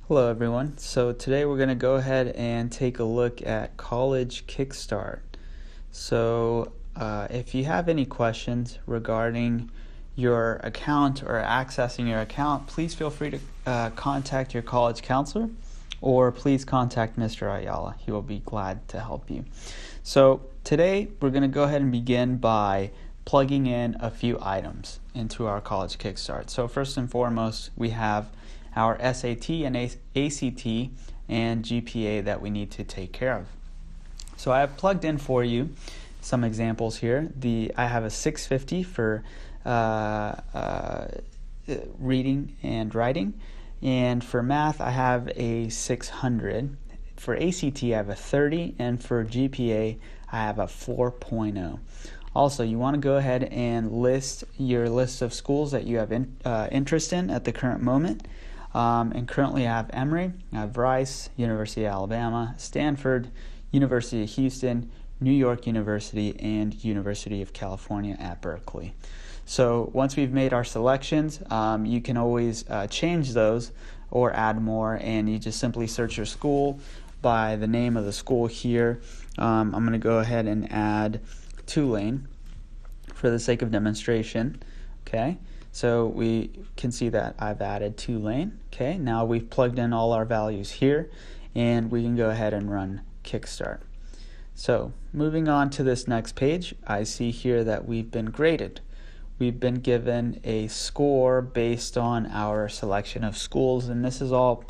Hello everyone. So today we're going to go ahead and take a look at College Kickstart. So if you have any questions regarding your account or accessing your account, please feel free to contact your college counselor, or please contact Mr. Ayala. He will be glad to help you. So today we're going to go ahead and begin by plugging in a few items into our College Kickstart. So first and foremost, we have our SAT and ACT and GPA that we need to take care of. So I have plugged in for you some examples here. I have a 650 for reading and writing, and for math I have a 600. For ACT I have a 30, and for GPA I have a 4.0. Also, you want to go ahead and list your list of schools that you have interest in at the current moment. And currently I have Emory, I have Rice, University of Alabama, Stanford, University of Houston, New York University, and University of California at Berkeley. So once we've made our selections, you can always change those or add more, and you just simply search your school by the name of the school here. I'm going to go ahead and add Tulane for the sake of demonstration. Okay. So we can see that I've added Tulane. Okay, now we've plugged in all our values here, and we can go ahead and run Kickstart. So moving on to this next page, I see here that we've been graded. We've been given a score based on our selection of schools, and this is all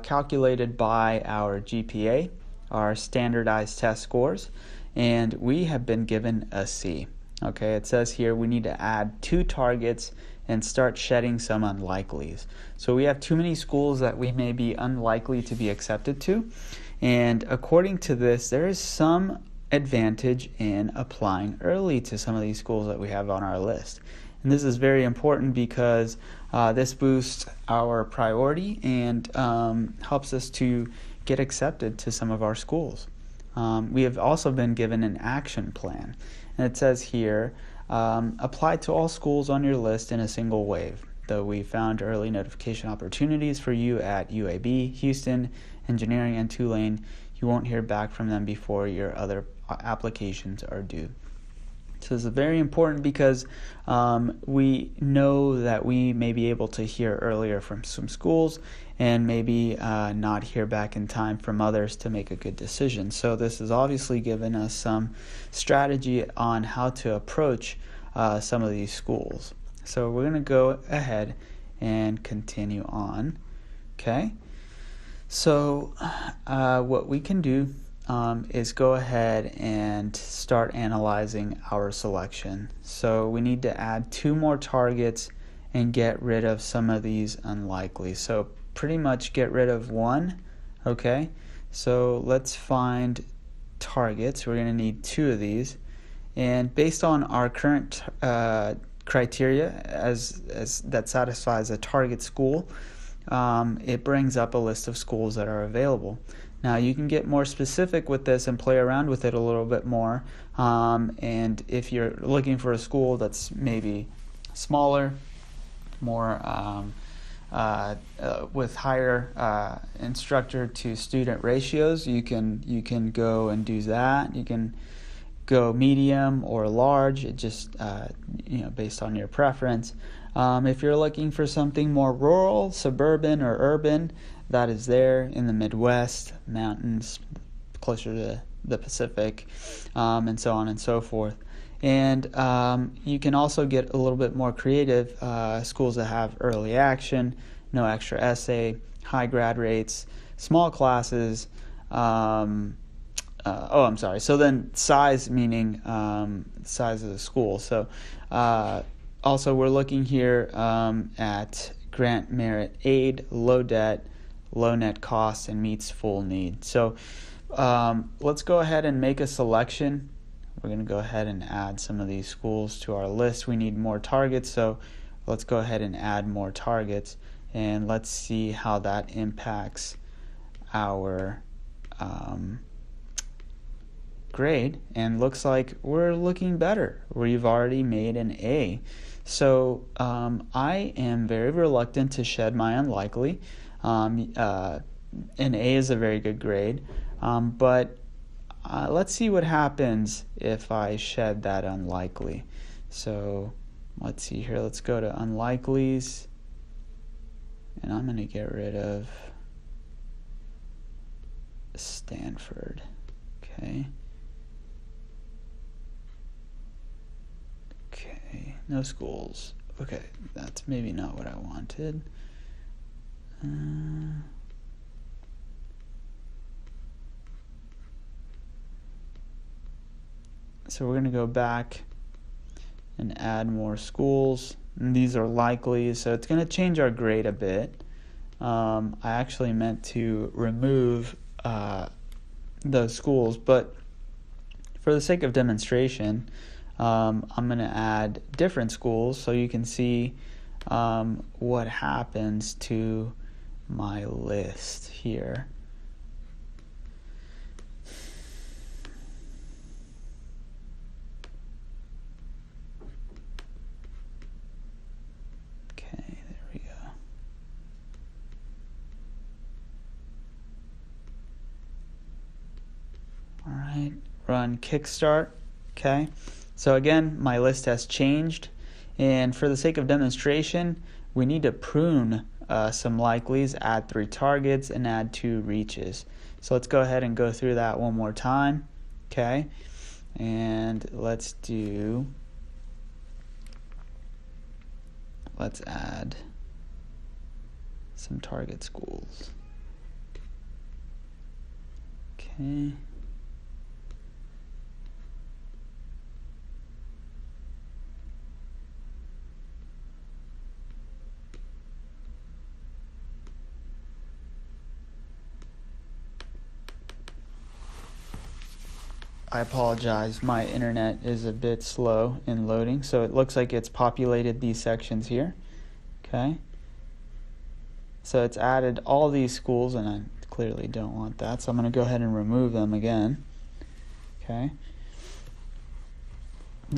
calculated by our GPA, our standardized test scores, and we have been given a C. Okay, it says here we need to add 2 targets and start shedding some unlikelies. So we have too many schools that we may be unlikely to be accepted to, and according to this, there is some advantage in applying early to some of these schools that we have on our list. And this is very important because this boosts our priority and helps us to get accepted to some of our schools. We have also been given an action plan, and it says here, apply to all schools on your list in a single wave. Though we found early notification opportunities for you at UAB, Houston, Engineering, and Tulane, you won't hear back from them before your other applications are due. So this is very important because we know that we may be able to hear earlier from some schools and maybe not hear back in time from others to make a good decision. So this has obviously given us some strategy on how to approach some of these schools. So we're going to go ahead and continue on. Okay. So what we can do is go ahead and start analyzing our selection. So we need to add 2 more targets and get rid of some of these unlikely. So pretty much get rid of 1. Okay, so let's find targets. We're going to need 2 of these, and based on our current criteria as that satisfies a target school, it brings up a list of schools that are available. Now you can get more specific with this and play around with it a little bit more, and if you're looking for a school that's maybe smaller, more with higher instructor to student ratios, you can go and do that. You can go medium or large, it just based on your preference. If you're looking for something more rural, suburban, or urban, that is there in the Midwest, mountains, closer to the Pacific, and so on and so forth. And you can also get a little bit more creative, schools that have early action, no extra essay, high grad rates, small classes. So then size, meaning size of the school. So also we're looking here at grant merit aid, low debt, low net cost, and meets full need. So let's go ahead and make a selection. We're going to go ahead and add some of these schools to our list. We need more targets, so let's go ahead and add more targets, and let's see how that impacts our grade, and looks like we're looking better. We've already made an A. So I am very reluctant to shed my unlikely. An A is a very good grade, but let's see what happens if I shed that unlikely. So let's see here. Let's go to unlikelies, and I'm going to get rid of Stanford. Okay. Okay, no schools. Okay, that's maybe not what I wanted. So we're going to go back and add more schools. And these are likely, so it's going to change our grade a bit. I actually meant to remove those schools, but for the sake of demonstration, I'm going to add different schools so you can see what happens to my list here. Okay, there we go. All right, run Kickstart. Okay, so again, my list has changed, and for the sake of demonstration, we need to prune some likelies, add 3 targets, and add 2 reaches. So let's go ahead and go through that one more time. Okay, and let's add some target schools. Okay. I apologize, my internet is a bit slow in loading, so it looks like it's populated these sections here. Okay, so it's added all these schools, and I clearly don't want that, so I'm going to go ahead and remove them again. Okay,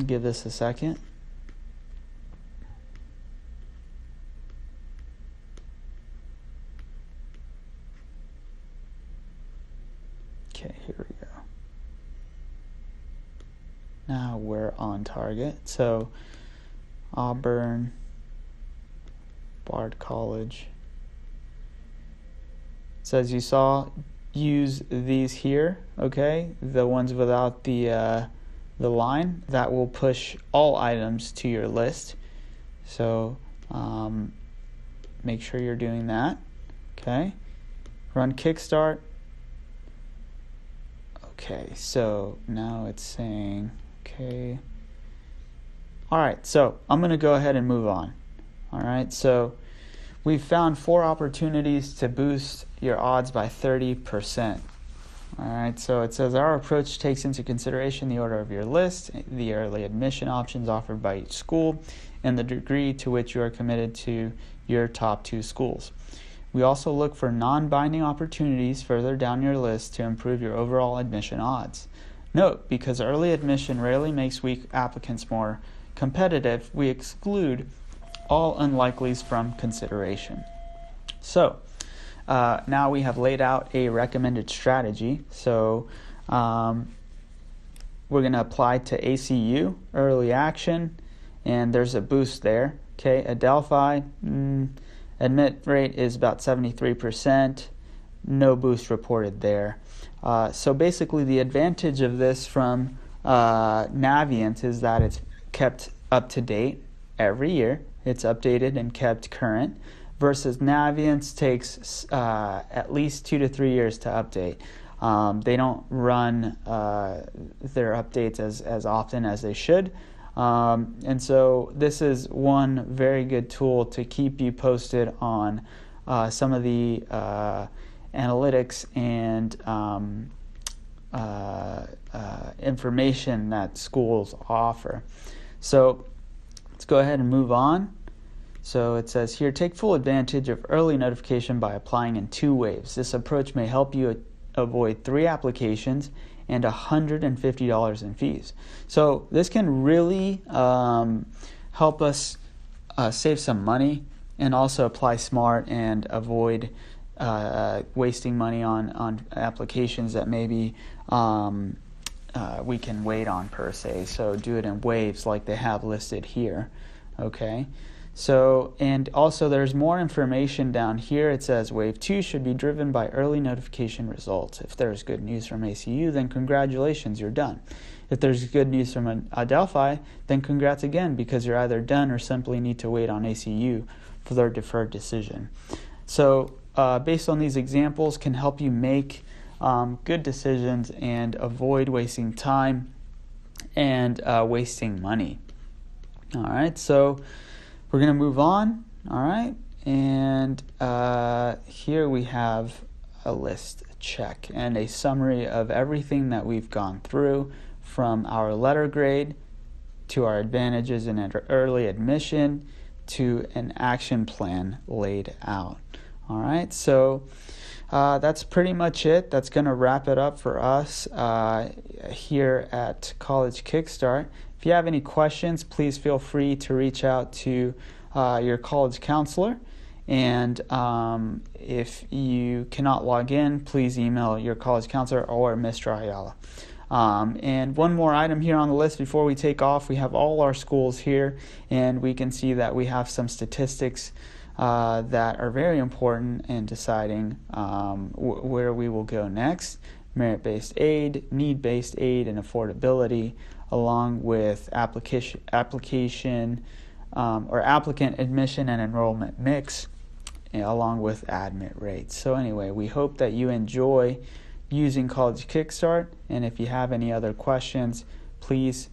give this a second. Okay, here we go. Now we're on target. So Auburn, Bard College. So as you saw, use these here, okay? The ones without the line. That will push all items to your list. So make sure you're doing that, okay? Run Kickstart. Okay, so now it's saying, okay. All right, so I'm going to go ahead and move on. All right, so we've found 4 opportunities to boost your odds by 30%. All right, so it says our approach takes into consideration the order of your list, the early admission options offered by each school, and the degree to which you are committed to your top 2 schools. We also look for non-binding opportunities further down your list to improve your overall admission odds. Note, because early admission rarely makes weak applicants more competitive, we exclude all unlikelies from consideration. So, now we have laid out a recommended strategy. So, we're going to apply to ACU, early action, and there's a boost there. Okay, Adelphi, admit rate is about 73%, no boost reported there. So basically the advantage of this from Navient is that it's kept up to date every year. It's updated and kept current, versus Navient takes at least 2 to 3 years to update. They don't run their updates as often as they should. And so this is one very good tool to keep you posted on some of the analytics and information that schools offer. So let's go ahead and move on. So it says here, take full advantage of early notification by applying in 2 waves. This approach may help you avoid 3 applications and $150 in fees. So this can really help us save some money and also apply smart and avoid wasting money on applications that maybe we can wait on per se. So do it in waves like they have listed here. Okay. So, and also there's more information down here. It says wave 2 should be driven by early notification results. If there's good news from ACU, then congratulations, you're done. If there's good news from Adelphi, then congrats again, because you're either done or simply need to wait on ACU for their deferred decision. So based on these examples can help you make good decisions and avoid wasting time and wasting money. All right, so we're going to move on. All right, and here we have a list check and a summary of everything that we've gone through, from our letter grade to our advantages in early admission to an action plan laid out. All right, so that's pretty much it. That's going to wrap it up for us here at College Kickstart. If you have any questions, please feel free to reach out to your college counselor. And if you cannot log in, please email your college counselor or Mr. Ayala. And one more item here on the list before we take off. We have all our schools here, and we can see that we have some statistics that are very important in deciding where we will go next: merit-based aid, need-based aid, and affordability, along with applicant admission and enrollment mix, along with admit rates. So anyway, we hope that you enjoy using College Kickstart, and if you have any other questions, please